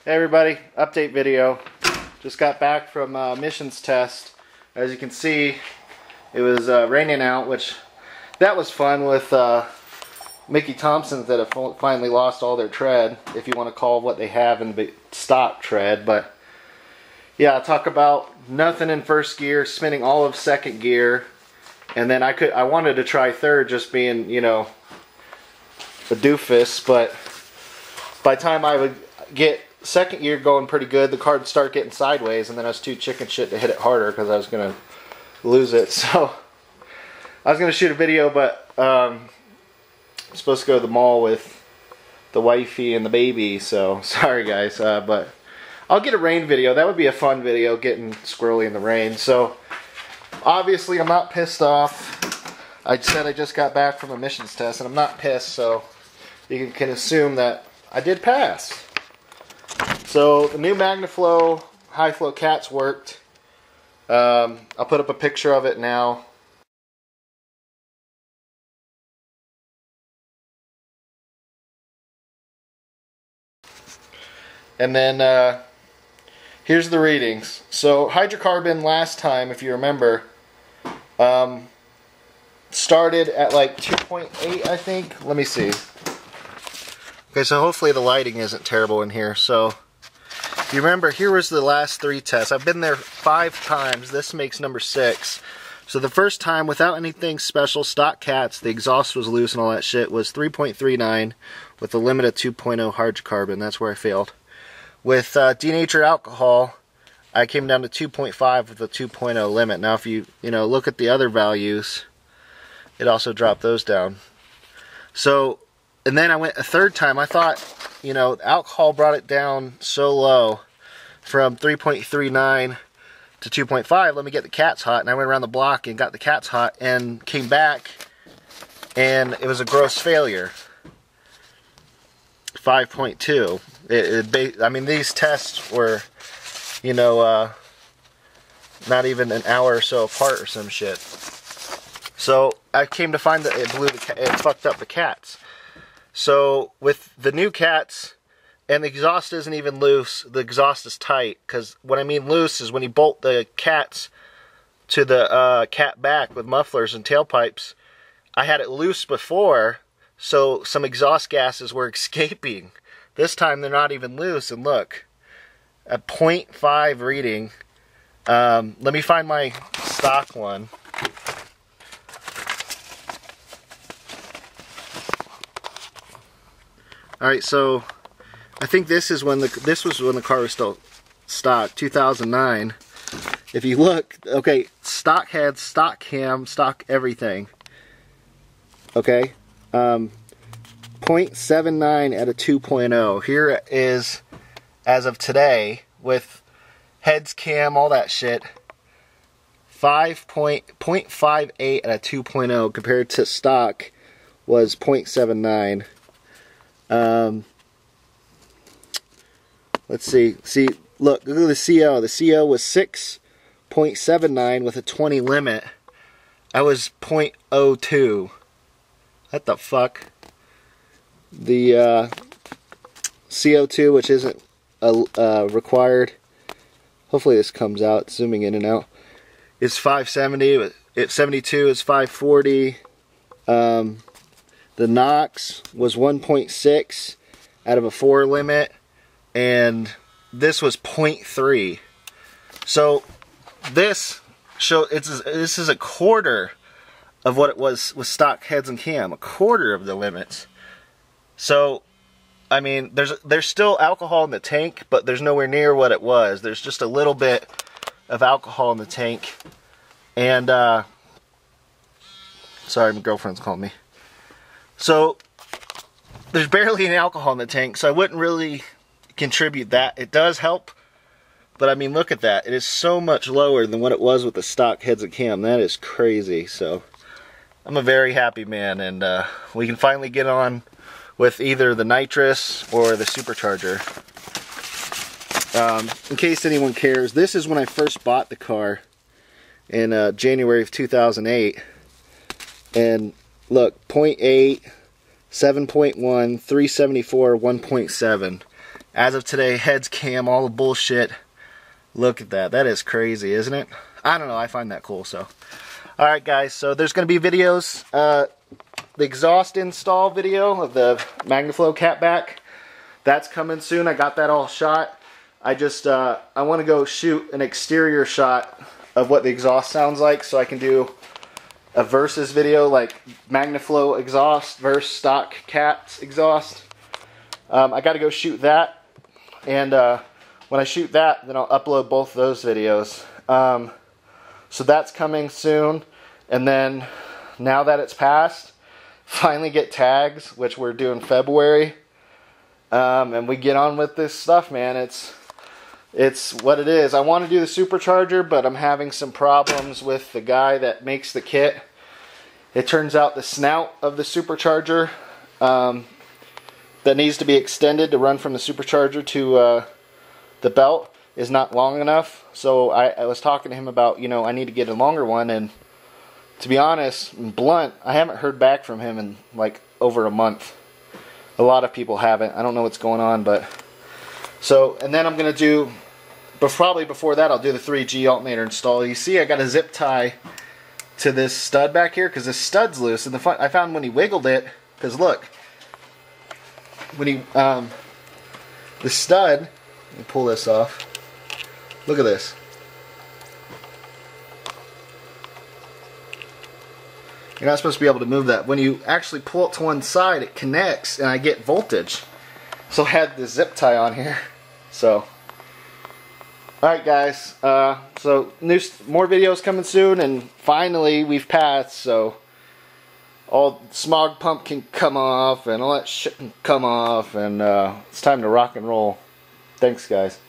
Hey everybody, update video. Just got back from missions test. As you can see, it was raining out, which that was fun with Mickey Thompsons that have finally lost all their tread, if you want to call what they have in the stock tread. But yeah, I'll talk about nothing in first gear, spinning all of second gear, and then I wanted to try third, just being, you know, a doofus, but by the time I would get second gear going pretty good, the car would start getting sideways, and then I was too chicken shit to hit it harder because I was going to lose it. So I was going to shoot a video, but I'm supposed to go to the mall with the wifey and the baby, so sorry guys, but I'll get a rain video. That would be a fun video, getting squirrely in the rain. So obviously I'm not pissed off. I said I just got back from a missions test, and I'm not pissed, so you can assume that I did pass. So the new MagnaFlow high flow cats worked. I'll put up a picture of it now. And then here's the readings. So hydrocarbon last time, if you remember, started at like 2.8, I think. Let me see. Okay, so hopefully the lighting isn't terrible in here. So if you remember, here was the last 3 tests. I've been there 5 times. This makes number 6. So the first time, without anything special, stock cats, the exhaust was loose and all that shit, was 3.39 with a limit of 2.0 hydrocarbon. That's where I failed. With denatured alcohol, I came down to 2.5 with a 2.0 limit. Now if you look at the other values, it also dropped those down. So, and then I went a third time. I thought, alcohol brought it down so low from 3.39 to 2.5. Let me get the cats hot. And I went around the block and got the cats hot and came back, and it was a gross failure. 5.2. I mean, these tests were, not even an hour or so apart or some shit. So I came to find that it fucked up the cats. So with the new cats, and the exhaust isn't even loose, the exhaust is tight, because what I mean loose is when you bolt the cats to the cat back with mufflers and tailpipes. I had it loose before, so some exhaust gases were escaping. This time they're not even loose, and look, a 0.5 reading. Let me find my stock one. Alright, so I think this was when the car was still stock, 2009. If you look, okay, stock head, stock cam, stock everything. Okay, 0.79 at a 2.0. Here is, as of today, with heads, cam, all that shit, 0.58 at a 2.0 compared to stock was 0.79. Let's see. Look at the CO. The CO was 6.79 with a 20 limit. I was 0.02. What the fuck? The CO2, which isn't required, hopefully this comes out, zooming in and out, is 570. At 72 is 540. The NOx was 1.6 out of a 4 limit, and this was 0.3. So this is a quarter of what it was with stock heads and cam, a quarter of the limits. So, I mean, there's still alcohol in the tank, but there's nowhere near what it was. There's just a little bit of alcohol in the tank, and sorry, my girlfriend's calling me. So there's barely any alcohol in the tank, so I wouldn't really contribute that. It does help, but I mean, look at that. It is so much lower than what it was with the stock heads and cam. That is crazy. So I'm a very happy man, and we can finally get on with either the nitrous or the supercharger. In case anyone cares, this is when I first bought the car in January of 2008, and look, 0.8, 7.1, 374, 1.7. as of today, heads cam, all the bullshit. Look at that. That is crazy, isn't it? I don't know. I find that cool. So, alright guys. So there's going to be videos. The exhaust install video of the MagnaFlow catback. That's coming soon. I got that all shot. I want to go shoot an exterior shot of what the exhaust sounds like so I can do a versus video, like MagnaFlow exhaust versus stock Cat's exhaust. I got to go shoot that, and when I shoot that, then I'll upload both those videos. So that's coming soon, and then now that it's passed, finally get tags, which we're doing February, and we get on with this stuff, man. It's what it is. I want to do the supercharger, but I'm having some problems with the guy that makes the kit. It turns out the snout of the supercharger that needs to be extended to run from the supercharger to the belt is not long enough. So I was talking to him about, you know, I need to get a longer one, and to be honest and blunt, I haven't heard back from him in like over a month. A lot of people haven't. I don't know what's going on, but so, and then I'm going to do, but probably before that I'll do the 3G alternator install. You see I got a zip tie to this stud back here because this stud's loose, and I found when he wiggled it, because look, when he the stud, let me pull this off, look at this, you're not supposed to be able to move that. When you actually pull it to one side, it connects and I get voltage. So I had the zip tie on here. So alright guys, so more videos coming soon, and finally we've passed, so all smog pump can come off and all that shit can come off, and it's time to rock and roll. Thanks guys.